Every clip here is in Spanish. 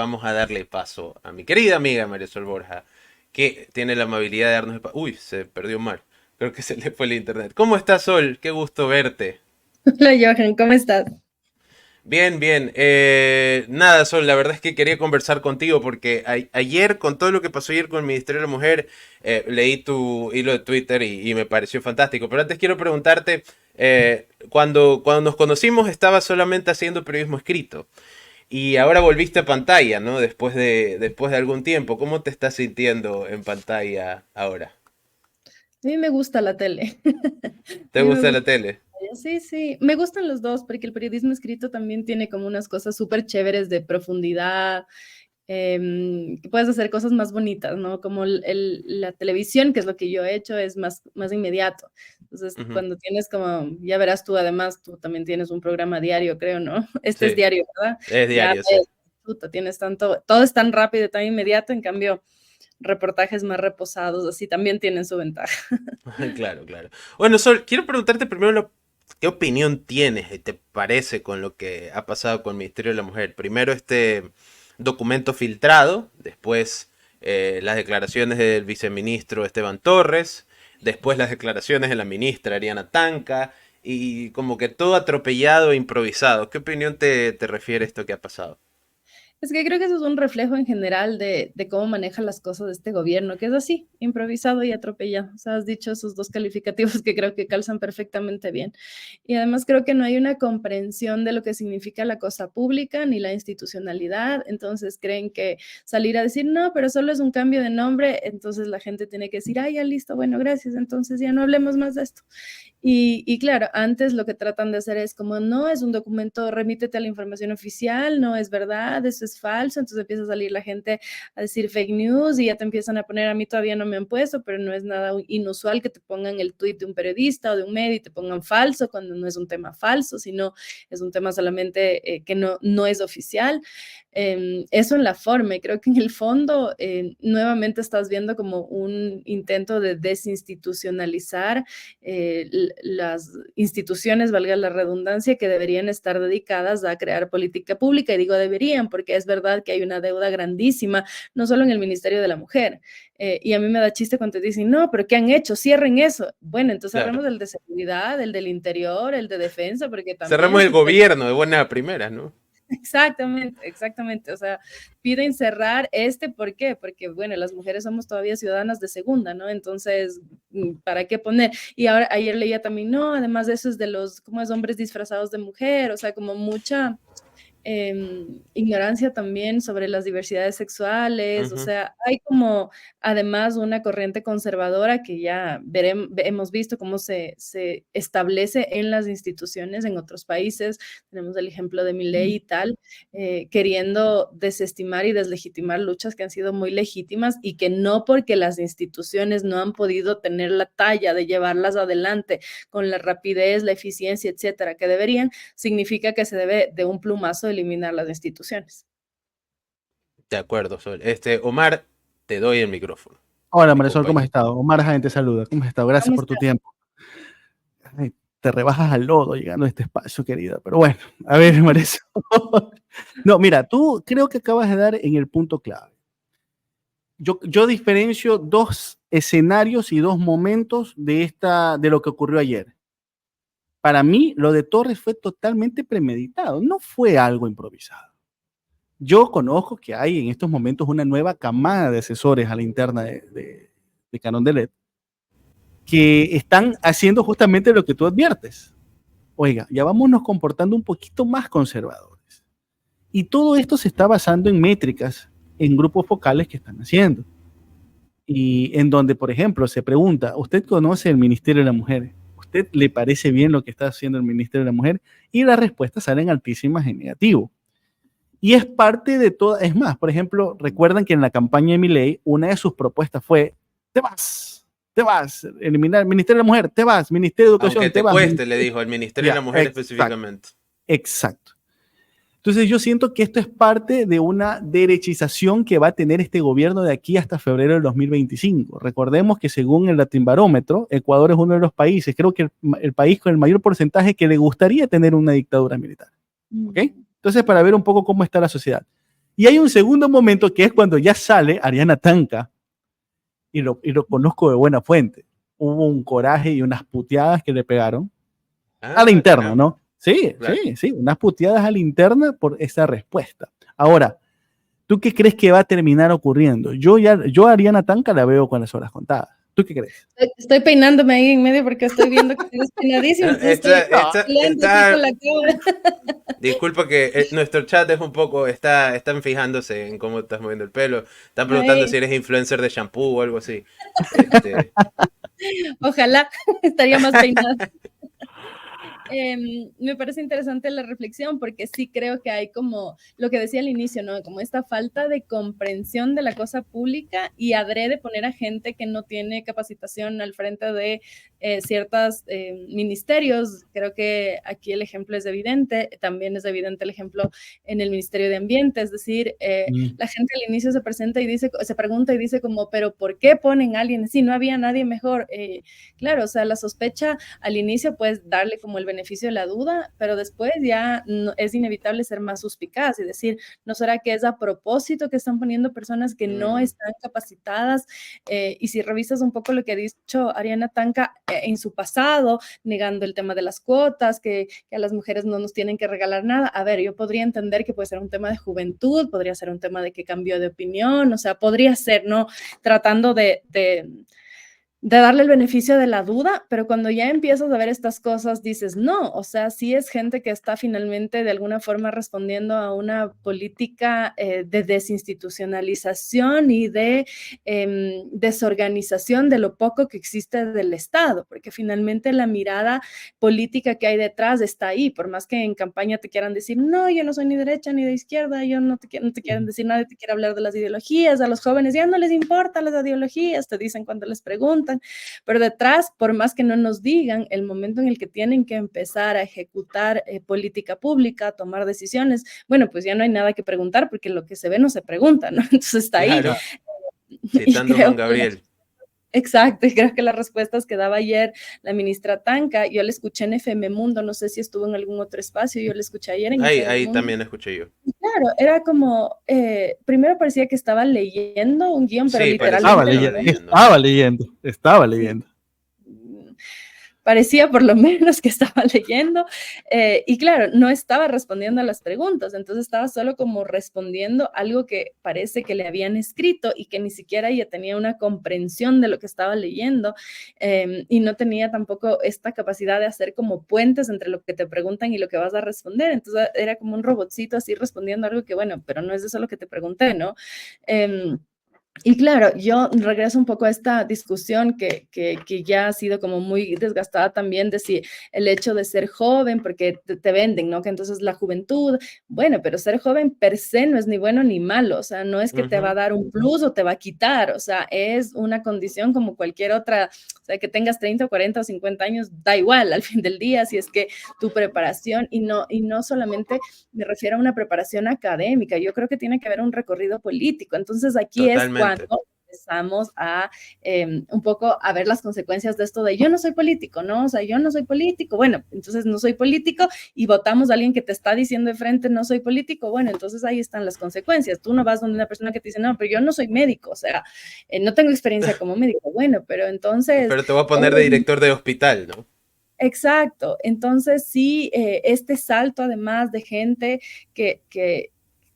vamos a darle paso a mi querida amiga Marisol Borja, que tiene la amabilidad de darnos el paso. Uy, se perdió mal. Creo que se le fue el internet. ¿Cómo estás, Sol? Qué gusto verte. Hola Johan, ¿cómo estás? Bien, bien. Nada, Sol, la verdad es que quería conversar contigo porque ayer, con todo lo que pasó ayer con el Ministerio de la Mujer, leí tu hilo de Twitter y me pareció fantástico. Pero antes quiero preguntarte, cuando nos conocimos estabas solamente haciendo periodismo escrito y ahora volviste a pantalla, ¿no? Después de algún tiempo. ¿Cómo te estás sintiendo en pantalla ahora? A mí me gusta la tele. A ¿Te mí me gusta gusta. la tele? Sí, sí, me gustan los dos porque el periodismo escrito también tiene como unas cosas súper chéveres de profundidad, que puedes hacer cosas más bonitas, ¿no? Como la televisión, que es lo que yo he hecho, es más inmediato. Entonces, Ujú. cuando tienes como, ya verás tú, además, tú también tienes un programa diario, creo, ¿no? Este es Sí, diario, ¿verdad? es Ya diario, sí. ves, puta, tienes tanto, todo es tan rápido, tan inmediato, en cambio, reportajes más reposados, así también tienen su ventaja. Claro, claro. Bueno, Sol, quiero preguntarte primero qué opinión tienes y te parece con lo que ha pasado con el Ministerio de la Mujer. Primero este documento filtrado, después las declaraciones del viceministro Esteban Torres, después las declaraciones de la ministra Ariana Tanca y como que todo atropellado e improvisado. ¿Qué opinión te refiere esto que ha pasado? Es que creo que eso es un reflejo en general de cómo maneja las cosas de este gobierno, que es así, improvisado y atropellado. O sea, has dicho esos dos calificativos que creo que calzan perfectamente bien. Y además creo que no hay una comprensión de lo que significa la cosa pública ni la institucionalidad. Entonces creen que salir a decir, no, pero solo es un cambio de nombre, entonces la gente tiene que decir, ah, ya listo, bueno, gracias, entonces ya no hablemos más de esto. Y claro, antes lo que tratan de hacer es como, no, es un documento, remítete a la información oficial, no es verdad, eso es falso, entonces empieza a salir la gente a decir fake news y ya te empiezan a poner, a mí todavía no me han puesto, pero no es nada inusual que te pongan el tweet de un periodista o de un medio y te pongan falso cuando no es un tema falso, sino es un tema solamente que no es oficial. Eso en la forma, y creo que en el fondo nuevamente estás viendo como un intento de desinstitucionalizar las instituciones, valga la redundancia, que deberían estar dedicadas a crear política pública. Y digo deberían, porque es verdad que hay una deuda grandísima, no solo en el Ministerio de la Mujer. Y a mí me da chiste cuando te dicen, no, pero ¿qué han hecho? Cierren eso. Bueno, entonces Claro. cerremos el de seguridad, el del interior, el de defensa, porque Cerramos también el si te... gobierno de buena primera, ¿no? Exactamente, exactamente. O sea, piden cerrar este, ¿por qué? Porque, bueno, las mujeres somos todavía ciudadanas de segunda, ¿no? Entonces, ¿para qué poner? Y ahora, ayer leía también, no, además de eso es de los, ¿cómo es? Hombres disfrazados de mujer, o sea, como mucha ignorancia también sobre las diversidades sexuales, o Ujú. sea, hay como además una corriente conservadora que ya hemos visto cómo se establece en las instituciones en otros países, tenemos el ejemplo de Milei y tal, queriendo desestimar y deslegitimar luchas que han sido muy legítimas y que no porque las instituciones no han podido tener la talla de llevarlas adelante con la rapidez, la eficiencia, etcétera, que deberían, significa que se debe de un plumazo eliminar las instituciones. De acuerdo, Sol. Omar, te doy el micrófono, Hola mi Marisol, ¿cómo has compañero. estado? Omar Jaén te saluda. ¿Cómo has estado? Gracias ¿Cómo por tu estás? tiempo. Ay, te rebajas al lodo llegando a este espacio, querida. Pero bueno, a ver, Marisol. No, mira, tú creo que acabas de dar en el punto clave. Yo diferencio dos escenarios y dos momentos de lo que ocurrió ayer. Para mí, lo de Torres fue totalmente premeditado, no fue algo improvisado. Yo conozco que hay en estos momentos una nueva camada de asesores a la interna de Carondelet que están haciendo justamente lo que tú adviertes. Oiga, ya vámonos comportando un poquito más conservadores. Y todo esto se está basando en métricas, en grupos focales que están haciendo. Y en donde, por ejemplo, se pregunta, ¿usted conoce el Ministerio de la Mujer? ¿Usted le parece bien lo que está haciendo el Ministerio de la Mujer? Y las respuestas salen altísimas en negativo. Y es parte de toda, es más, por ejemplo, recuerdan que en la campaña de Milei, una de sus propuestas fue, te vas, eliminar el Ministerio de la Mujer, te vas, Ministerio de Aunque Educación, te te vas. cueste, le dijo al Ministerio de la Ya, Mujer exacto, específicamente. exacto. Entonces yo siento que esto es parte de una derechización que va a tener este gobierno de aquí hasta febrero del 2025. Recordemos que según el Latinbarómetro, Ecuador es uno de los países, creo que el país con el mayor porcentaje que le gustaría tener una dictadura militar. ¿Ok? Mm. Entonces, para ver un poco cómo está la sociedad. Y hay un segundo momento que es cuando ya sale Ariana Tanca, y lo conozco de buena fuente. Hubo un coraje y unas puteadas que le pegaron a la interna, caramba. ¿no? Sí, Claro. sí, unas puteadas a la interna por esa respuesta. Ahora, ¿tú qué crees que va a terminar ocurriendo? Yo a Ariana Tanca la veo con las horas contadas. ¿Tú qué crees? Estoy peinándome ahí en medio porque estoy viendo que tienes peinadísimo. Entonces peleando aquí con la cámara. Disculpa que nuestro chat es un poco, están fijándose en cómo estás moviendo el pelo. Están preguntando si eres influencer de shampoo o algo así. Ojalá estaría más peinado. Me parece interesante la reflexión porque sí creo que hay como lo que decía al inicio, ¿no? Como esta falta de comprensión de la cosa pública y adrede poner a gente que no tiene capacitación al frente de ciertos ministerios. Creo que aquí el ejemplo es evidente, también es evidente el ejemplo en el Ministerio de Ambiente, es decir, la gente al inicio se presenta y dice, se pregunta y dice como, pero ¿por qué ponen a alguien? Sí, no había nadie mejor. Claro, o sea, la sospecha al inicio puedes darle como el beneficio de la duda, pero después ya no, es inevitable ser más suspicaz y decir, ¿no será que es a propósito que están poniendo personas que no están capacitadas? Y si revisas un poco lo que ha dicho Ariana Tanca en su pasado, negando el tema de las cuotas, que a las mujeres no nos tienen que regalar nada, a ver, yo podría entender que puede ser un tema de juventud, podría ser un tema de que cambió de opinión, o sea, podría ser, ¿no? Tratando de darle el beneficio de la duda, pero cuando ya empiezas a ver estas cosas, dices, no, o sea, sí es gente que está finalmente de alguna forma respondiendo a una política de desinstitucionalización y de desorganización de lo poco que existe del Estado, porque finalmente la mirada política que hay detrás está ahí, por más que en campaña te quieran decir, no, yo no soy ni derecha ni de izquierda, yo no te quieren decir nada, te quiere hablar de las ideologías, a los jóvenes ya no les importan las ideologías, te dicen cuando les preguntan. Pero detrás, por más que no nos digan, el momento en el que tienen que empezar a ejecutar política pública, tomar decisiones, bueno, pues ya no hay nada que preguntar porque lo que se ve no se pregunta, ¿no? Entonces está ahí. Claro. Citando a Juan Gabriel. Exacto, y creo que las respuestas que daba ayer la ministra Tanca, yo la escuché en FM Mundo, no sé si estuvo en algún otro espacio, yo la escuché ayer en FM Ahí Mundo. también escuché yo. Claro, era como, primero parecía que estaba leyendo un guión, pero Sí, literalmente estaba leyendo. Parecía por lo menos que estaba leyendo y claro, no estaba respondiendo a las preguntas, entonces estaba solo como respondiendo algo que parece que le habían escrito y que ni siquiera ella tenía una comprensión de lo que estaba leyendo y no tenía tampoco esta capacidad de hacer como puentes entre lo que te preguntan y lo que vas a responder, entonces era como un robotcito así respondiendo algo que bueno, pero no es eso lo que te pregunté, ¿no? Y claro, yo regreso un poco a esta discusión que ya ha sido como muy desgastada también de si el hecho de ser joven, porque te venden, ¿no? Que entonces la juventud, bueno, pero ser joven per se no es ni bueno ni malo, o sea, no es que te va a dar un plus o te va a quitar, o sea, es una condición como cualquier otra, o sea, que tengas 30 o 40 o 50 años, da igual al fin del día, si es que tu preparación, y no solamente me refiero a una preparación académica, yo creo que tiene que haber un recorrido político, entonces aquí Totalmente. es cuando empezamos a un poco a ver las consecuencias de esto de yo no soy político, ¿no? O sea, yo no soy político, bueno, entonces no soy político y votamos a alguien que te está diciendo de frente no soy político, bueno, entonces ahí están las consecuencias. Tú no vas donde una persona que te dice, no, pero yo no soy médico, o sea, no tengo experiencia como médico, bueno, pero entonces... Pero te voy a poner de director de hospital, ¿no? Exacto, entonces sí, este salto además de gente que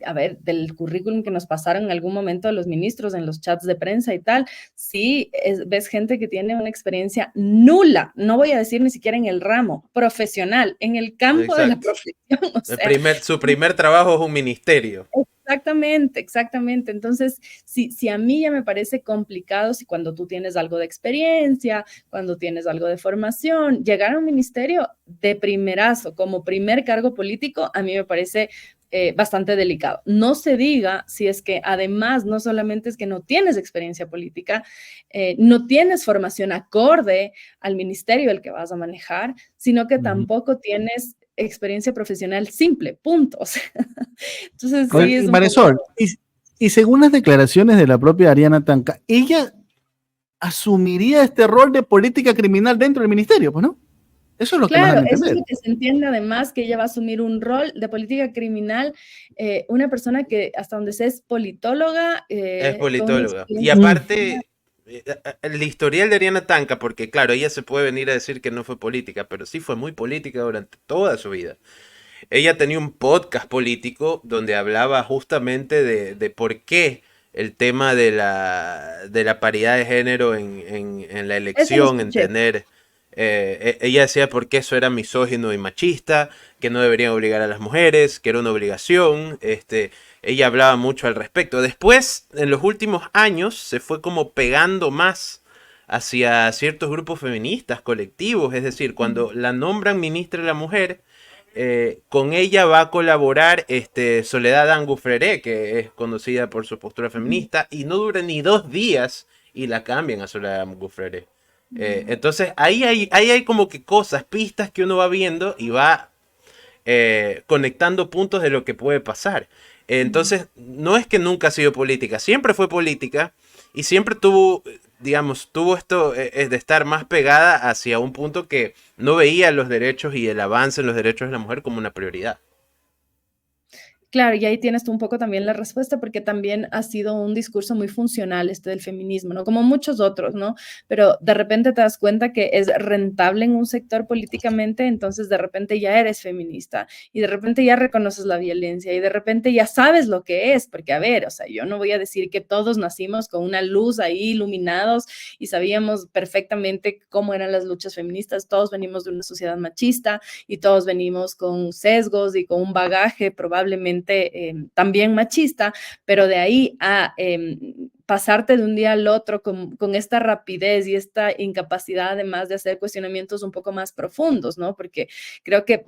a ver, del currículum que nos pasaron en algún momento los ministros en los chats de prensa y tal, sí, ves gente que tiene una experiencia nula, no voy a decir ni siquiera en el ramo, profesional, en el campo de la profesión. O sea, su primer trabajo es un ministerio. Exactamente. Entonces, si a mí ya me parece complicado, si cuando tú tienes algo de experiencia, cuando tienes algo de formación, llegar a un ministerio de primerazo, como primer cargo político, a mí me parece bastante delicado. No se diga si es que además no solamente es que no tienes experiencia política, no tienes formación acorde al ministerio al que vas a manejar, sino que tampoco tienes experiencia profesional simple, punto. O sea, entonces sí es Marisol, y según las declaraciones de la propia Ariana Tanca, ella asumiría este rol de política criminal dentro del ministerio, pues, ¿no? Eso es lo que nos dan Claro, a eso es entender. lo que se entiende además, que ella va a asumir un rol de política criminal, una persona que hasta donde sé es politóloga, Es con una politóloga. Y experiencia. Mm. aparte, el historial de Ariana Tanca, porque claro, ella se puede venir a decir que no fue política, pero sí fue muy política durante toda su vida. Ella tenía un podcast político donde hablaba justamente de por qué el tema de la paridad de género en la Eso lo elección, en escuché. tener... ella decía por qué eso era misógino y machista, que no deberían obligar a las mujeres, que era una obligación. Ella hablaba mucho al respecto. Después, en los últimos años, se fue como pegando más hacia ciertos grupos feministas, colectivos, es decir, cuando la nombran ministra de la mujer, con ella va a colaborar Soledad Angu Frere, que es conocida por su postura feminista, y no dura ni 2 días y la cambian a Soledad Angu Frere. Entonces ahí hay como que cosas, pistas que uno va viendo y va conectando puntos de lo que puede pasar. Entonces, no es que nunca ha sido política, siempre fue política y siempre tuvo, digamos, tuvo esto de estar más pegada hacia un punto que no veía los derechos y el avance en los derechos de la mujer como una prioridad. Claro, y ahí tienes tú un poco también la respuesta, porque también ha sido un discurso muy funcional este del feminismo, ¿no? Como muchos otros, ¿no? Pero de repente te das cuenta que es rentable en un sector políticamente, entonces de repente ya eres feminista y de repente ya reconoces la violencia y de repente ya sabes lo que es, porque a ver, o sea, yo no voy a decir que todos nacimos con una luz ahí iluminados y sabíamos perfectamente cómo eran las luchas feministas, todos venimos de una sociedad machista y todos venimos con sesgos y con un bagaje probablemente también machista, pero de ahí a pasarte de un día al otro con esta rapidez y esta incapacidad además de hacer cuestionamientos un poco más profundos, ¿no? Porque creo que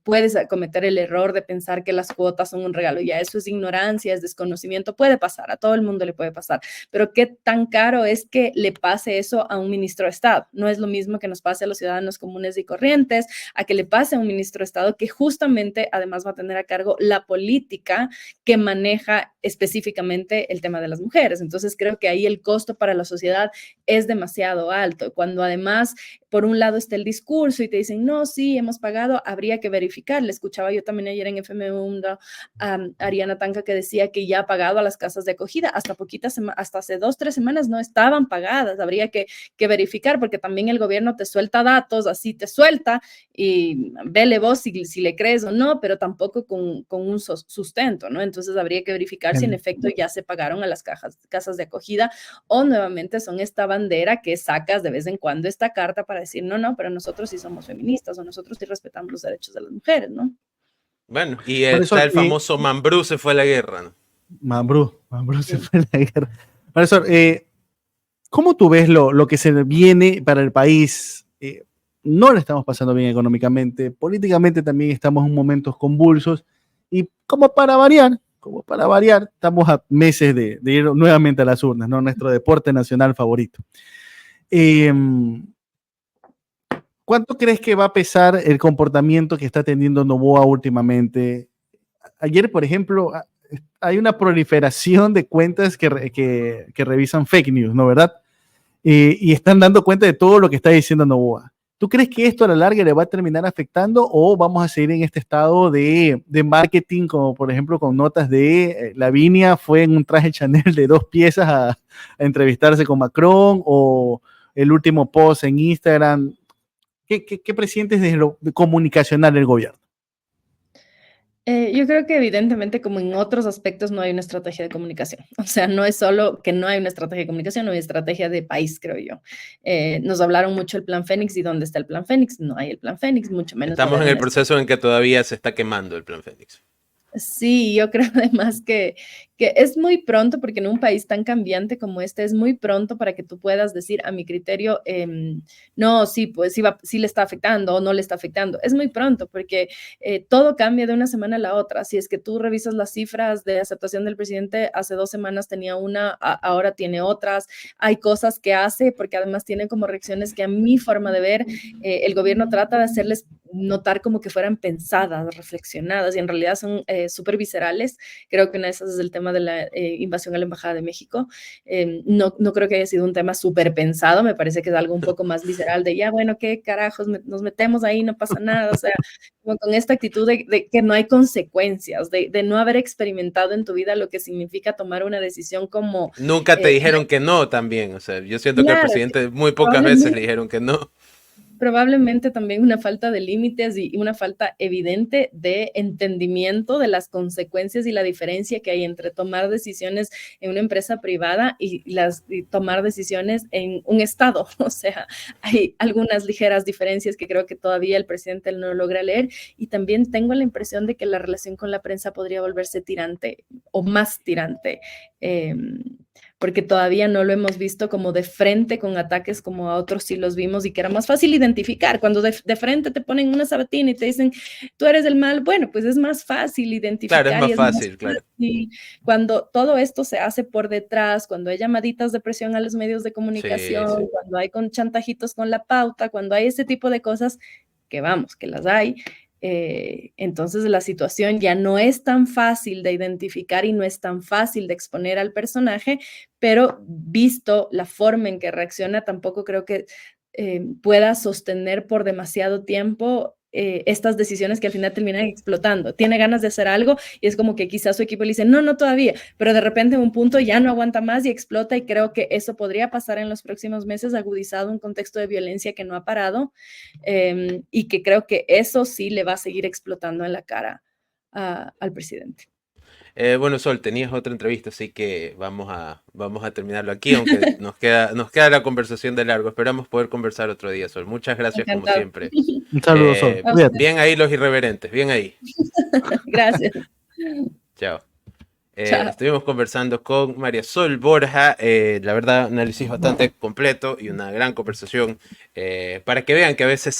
puedes cometer el error de pensar que las cuotas son un regalo, ya eso es ignorancia, es desconocimiento, puede pasar, a todo el mundo le puede pasar, pero qué tan caro es que le pase eso a un ministro de Estado. No es lo mismo que nos pase a los ciudadanos comunes y corrientes, a que le pase a un ministro de Estado que justamente además va a tener a cargo la política que maneja específicamente el tema de las mujeres. Entonces creo que ahí el costo para la sociedad es demasiado alto. Cuando además, por un lado está el discurso y te dicen, no, sí, hemos pagado, habría que verificar. Le escuchaba yo también ayer en FM Mundo a Ariana Tanca que decía que ya ha pagado a las casas de acogida. Hasta hace 2, 3 semanas no estaban pagadas. Habría que verificar porque también el gobierno te suelta datos, así te suelta y vele vos si le crees o no, pero tampoco con un sustento, ¿no? Entonces habría que verificar si en efecto ya se pagaron a las casas de acogida o nuevamente son esta bandera que sacas de vez en cuando esta carta para decir, no, no, pero nosotros sí somos feministas o nosotros sí respetamos los derechos de las mujeres, ¿no? Bueno, y está Profesor, el famoso Mambrú se fue a la guerra, ¿no? Mambrú se Sí. fue a la guerra. Profesor, ¿cómo tú ves lo que se viene para el país? No le estamos pasando bien económicamente, políticamente también estamos en momentos convulsos y como para variar, estamos a meses de ir nuevamente a las urnas, ¿no? Nuestro deporte nacional favorito. ¿Cuánto crees que va a pesar el comportamiento que está teniendo Noboa últimamente? Ayer, por ejemplo, hay una proliferación de cuentas que revisan fake news, ¿no? ¿Verdad? Y están dando cuenta de todo lo que está diciendo Noboa. ¿Tú crees que esto a la larga le va a terminar afectando o vamos a seguir en este estado de marketing, como por ejemplo con notas de Lavinia fue en un traje Chanel de 2 piezas a entrevistarse con Macron, o el último post en Instagram? ¿Qué presientes desde lo comunicacional del gobierno? Yo creo que evidentemente como en otros aspectos no hay una estrategia de comunicación. O sea, no es solo que no hay una estrategia de comunicación, no hay estrategia de país, creo yo. Nos hablaron mucho del Plan Fénix y ¿dónde está el Plan Fénix? No hay el Plan Fénix, mucho menos va a Estamos haber en el una proceso en que todavía se está quemando el Plan Fénix. Sí, yo creo además que es muy pronto, porque en un país tan cambiante como este es muy pronto para que tú puedas decir a mi criterio, no, sí, pues sí le está afectando o no le está afectando. Es muy pronto porque todo cambia de una semana a la otra. Si es que tú revisas las cifras de aceptación del presidente, hace 2 semanas tenía una, ahora tiene otras. Hay cosas que hace, porque además tiene como reacciones que a mi forma de ver, el gobierno trata de hacerles notar como que fueran pensadas, reflexionadas, y en realidad son súper viscerales. Creo que una de esas es el tema de la invasión a la Embajada de México. No creo que haya sido un tema súper pensado, me parece que es algo un poco más visceral de ya, bueno, qué carajos, nos metemos ahí, no pasa nada, o sea, como con esta actitud de que no hay consecuencias, de no haber experimentado en tu vida lo que significa tomar una decisión como... Nunca te dijeron que no también, o sea, yo siento que al claro, presidente muy pocas veces le dijeron que no. probablemente también una falta de límites y una falta evidente de entendimiento de las consecuencias y la diferencia que hay entre tomar decisiones en una empresa privada y tomar decisiones en un Estado. O sea, hay algunas ligeras diferencias que creo que todavía el presidente no logra leer, y también tengo la impresión de que la relación con la prensa podría volverse tirante o más tirante. Porque todavía no lo hemos visto como de frente con ataques como a otros sí los vimos, y que era más fácil identificar. Cuando de frente te ponen una sabatina y te dicen, tú eres el mal, bueno, pues es más fácil identificar. Claro, es más y es fácil, más claro. fácil. Cuando todo esto se hace por detrás, cuando hay llamaditas de presión a los medios de comunicación, Sí, sí. cuando hay con chantajitos con la pauta, cuando hay ese tipo de cosas, que vamos, que las hay, entonces la situación ya no es tan fácil de identificar y no es tan fácil de exponer al personaje, pero visto la forma en que reacciona, tampoco creo que pueda sostener por demasiado tiempo estas decisiones que al final terminan explotando. Tiene ganas de hacer algo y es como que quizás su equipo le dice, no, no todavía, pero de repente en un punto ya no aguanta más y explota, y creo que eso podría pasar en los próximos meses, agudizado un contexto de violencia que no ha parado, y que creo que eso sí le va a seguir explotando en la cara al presidente. Bueno, Sol, tenías otra entrevista, así que vamos a terminarlo aquí, aunque nos queda la conversación de largo. Esperamos poder conversar otro día, Sol. Muchas gracias, como Encantado. siempre. Un saludo, Sol. Cuídate. Bien ahí los irreverentes, bien ahí. Gracias. Chao. Chao. Estuvimos conversando con María Sol Borja, la verdad, análisis bastante completo y una gran conversación, para que vean que a veces